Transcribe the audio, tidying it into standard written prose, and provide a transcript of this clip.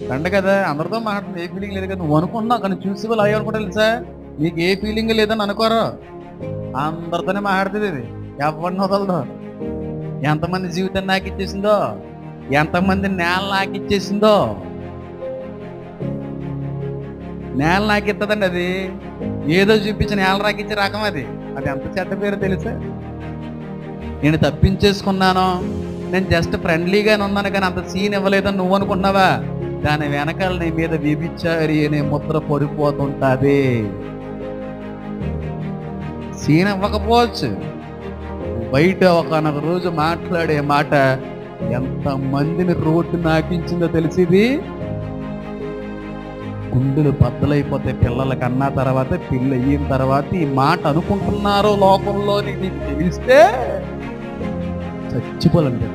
Friend కదా, అందరితో మాట్లాడుతుంది, ఏ ఫీలింగ్ లేదు కదా. నువ్వు అనుకున్నావు కానీ చూసి వాళ్ళు అయ్యి అనుకుంటా తెలుసా, నీకు ఏ ఫీలింగ్ లేదని అనుకోరు. అందరితోనే మాట్లాడుతుంది ఇది, ఎవరిని వదలదు. ఎంతమంది జీవితాన్ని నాకు ఇచ్చేసిందో, ఎంతమంది నేల నాకు ఇచ్చేసిందో. నేల నాకు ఇస్తుందండి అది, ఏదో చూపించి నేల రాకిచ్చే రకం అది. అది ఎంత చెడ్డ పేరు తెలుసా. నేను తప్పించేసుకున్నాను, నేను జస్ట్ ఫ్రెండ్లీగానే ఉన్నాను కానీ అంత సీన్ ఇవ్వలేదని నువ్వు అనుకున్నావా, దాని వెనకాల నీ మీద వ్యభిచారి అనే ముద్ర పడిపోతుంటుంది. సీన్ ఇవ్వకపోవచ్చు, బయట ఒకనొక రోజు మాట్లాడే మాట ఎంతమందిని రోడ్డు నాకించిందో తెలిసింది. గుండెలు బద్దలైపోతాయి పిల్లల కన్నా తర్వాత, పిల్ల అయిన తర్వాత ఈ మాట అనుకుంటున్నారో లోకంలో నీకు తెలిస్తే చచ్చిపోవాలంటే